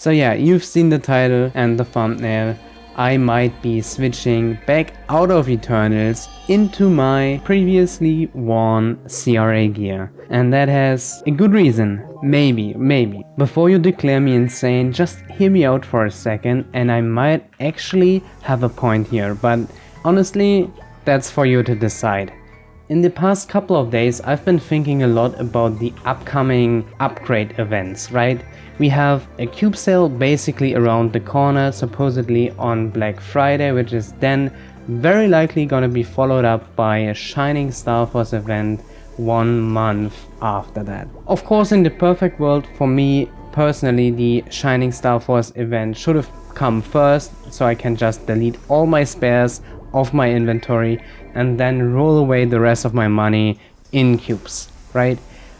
So yeah, you've seen the title and the thumbnail. I might be switching back out of Eternals into my previously worn CRA gear. And that has a good reason. Maybe. Before you declare me insane, just hear me out for a second and I might actually have a point here. But honestly, that's for you to decide. In the past couple of days, I've been thinking a lot about the upcoming upgrade events, right? We have a cube sale basically around the corner, supposedly on Black Friday, which is then very likely gonna be followed up by a Shining Star Force event 1 month after that. Of course, in the perfect world, for me personally, the Shining Star Force event should have come first, so I can just delete all my spares off my inventory and then roll away the rest of my money in cubes, right?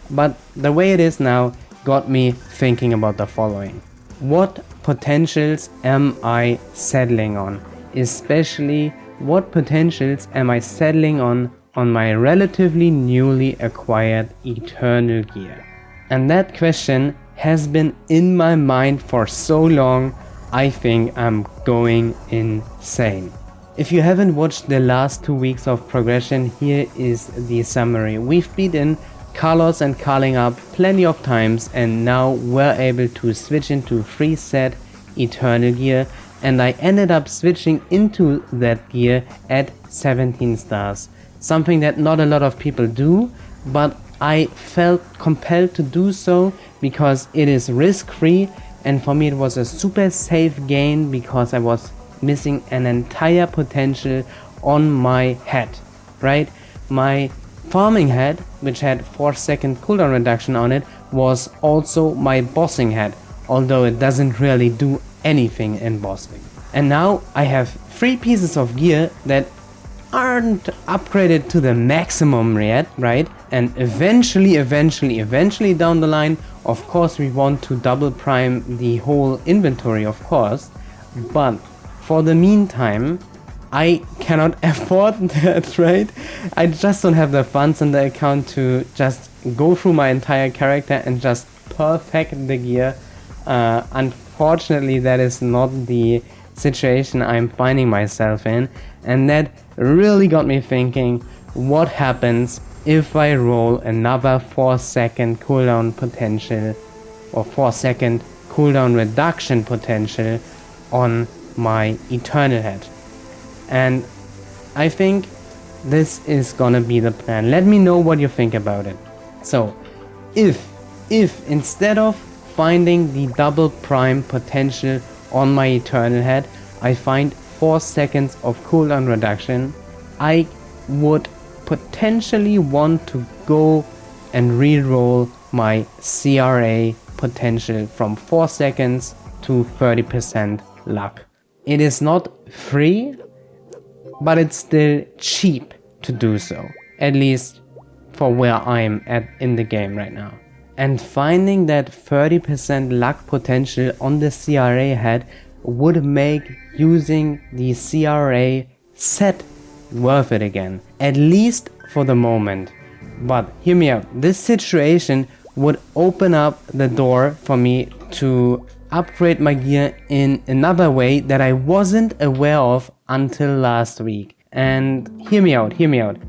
But the way it is now got me thinking about the following. What potentials am I settling on? Especially what potentials am I settling on my relatively newly acquired Eternal gear? And that question has been in my mind for so long, I think I'm going insane. If you haven't watched the last 2 weeks of progression, here is the summary. We've beaten Carlos and Carling up plenty of times and now we're able to switch into free set Eternal gear, and I ended up switching into that gear at 17 stars. Something that not a lot of people do, but I felt compelled to do so because it is risk-free, and for me it was a super safe gain because I was missing an entire potential on my hat, right? My farming hat, which had 4-second cooldown reduction on it, was also my bossing hat, although it doesn't really do anything in bossing. And now I have 3 pieces of gear that aren't upgraded to the maximum yet, right? And eventually down the line, of course we want to double prime the whole inventory, of course, but for the meantime, I cannot afford that, right? I just don't have the funds in the account to just go through my entire character and just perfect the gear. Unfortunately, that is not the situation I'm finding myself in, and that really got me thinking, what happens if I roll another 4-second cooldown potential or 4-second cooldown reduction potential on my Eternal hat? And I think this is gonna be the plan. Let me know what you think about it. So if instead of finding the double prime potential on my Eternal hat, I find 4 seconds of cooldown reduction, I would potentially want to go and re-roll my CRA potential from 4 seconds to 30% luck. It is not free, but it's still cheap to do so, at least for where I'm at in the game right now. And finding that 30% luck potential on the CRA hat would make using the CRA set worth it again, at least for the moment. But hear me out, this situation would open up the door for me to upgrade my gear in another way that I wasn't aware of until last week. And hear me out.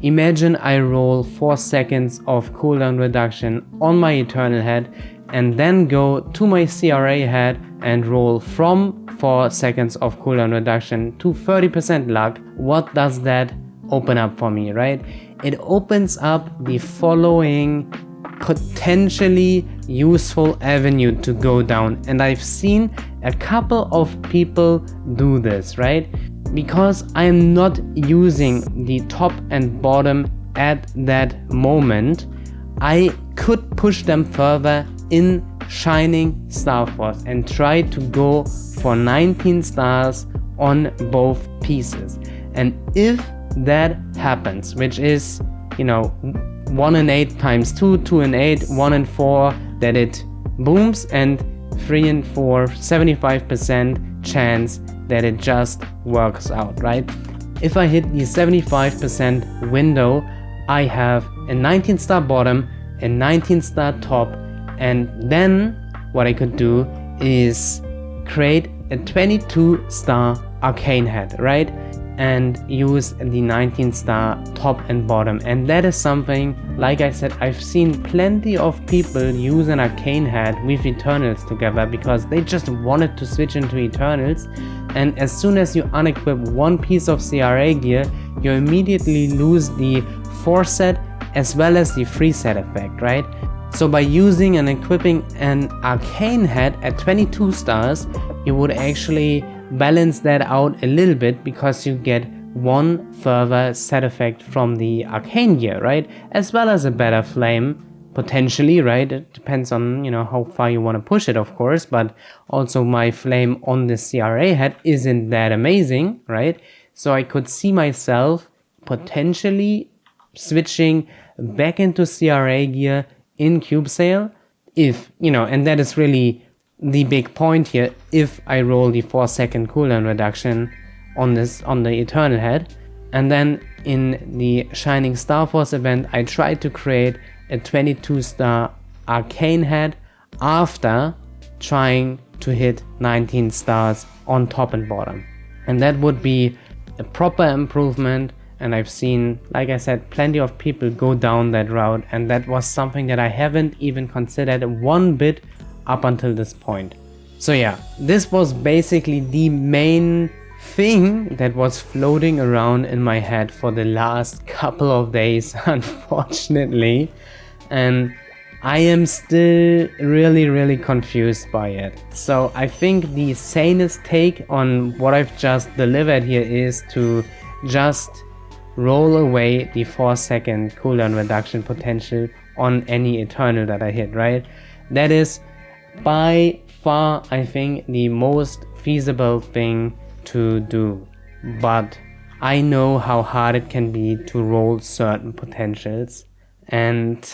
Imagine I roll 4 seconds of cooldown reduction on my Eternal hat and then go to my CRA hat and roll from 4 seconds of cooldown reduction to 30% luck. What does that open up for me, right? It opens up the following potentially useful avenue to go down, and I've seen a couple of people do this, right? Because I am not using the top and bottom at that moment, I could push them further in Shining Star Force and try to go for 19 stars on both pieces. And if that happens, which is, 1 in 8 times 2, 2 in 8, 1 in 4 that it booms, and 3 in 4, 75% chance that it just works out, right? If I hit the 75% window, I have a 19 star bottom, a 19 star top, and then what I could do is create a 22-star Arcane Hat, right? And use the 19-star top and bottom. And that is something, like I said, I've seen plenty of people use an Arcane Hat with Eternals together because they just wanted to switch into Eternals. And as soon as you unequip one piece of CRA gear, you immediately lose the 4 set as well as the 3 set effect, right? So by using and equipping an Arcane Hat at 22 stars, you would actually balance that out a little bit because you get one further set effect from the Arcane gear, right? As well as a better flame, potentially, right? It depends on, how far you want to push it, of course, but also my flame on the CRA hat isn't that amazing, right? So I could see myself potentially switching back into CRA gear in Cube Sale if, and that is really the big point here, if I roll the 4-second cooldown reduction on the Eternal Head. And then in the Shining Star Force event, I tried to create a 22-star Arcane Hat after trying to hit 19 stars on top and bottom. And that would be a proper improvement, and I've seen, like I said, plenty of people go down that route, and that was something that I haven't even considered one bit up until this point. So yeah, this was basically the main thing that was floating around in my head for the last couple of days, unfortunately, and I am still really confused by it. So I think the sanest take on what I've just delivered here is to just roll away the 4-second cooldown reduction potential on any Eternal that I hit, right? That is by far, I think, the most feasible thing to do. But I know how hard it can be to roll certain potentials, and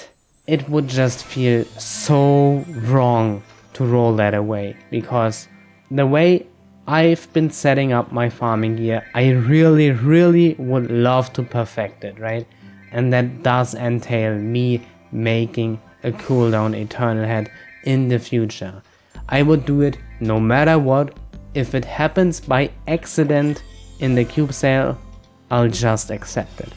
it would just feel so wrong to roll that away, because the way I've been setting up my farming gear, I really would love to perfect it, right? And that does entail me making a cooldown Eternal Head in the future. I would do it no matter what. If it happens by accident in the Cube Sale, I'll just accept it.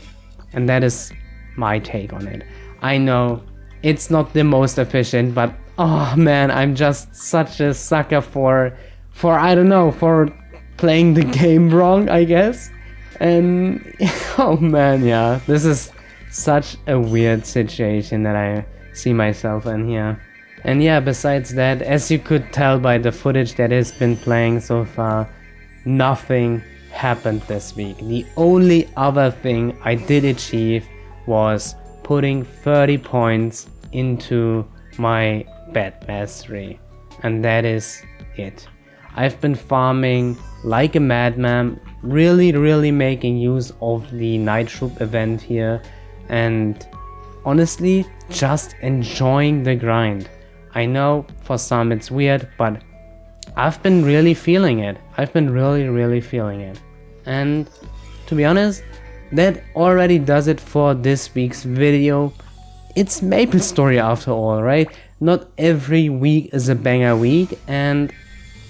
And that is my take on it. I know it's not the most efficient, but oh man, I'm just such a sucker for I don't know, for playing the game wrong, I guess. And oh man, yeah, this is such a weird situation that I see myself in here. And yeah, besides that, as you could tell by the footage that has been playing so far, nothing happened this week. The only other thing I did achieve was putting 30 points into my bet mastery, and that is it. I've been farming like a madman, really making use of the Night Troop event here, and honestly just enjoying the grind. I know for some it's weird, but I've been really feeling it. I've been really feeling it. And to be honest, that already does it for this week's video. It's Maplestory after all, right? Not every week is a banger week, and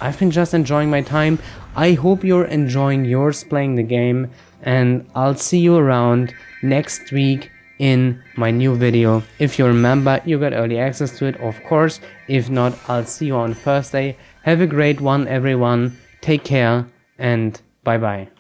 I've been just enjoying my time. I hope you're enjoying yours playing the game, and I'll see you around next week in my new video. If you remember, you got early access to it, of course. If not, I'll see you on Thursday. Have a great one, everyone. Take care, and bye bye.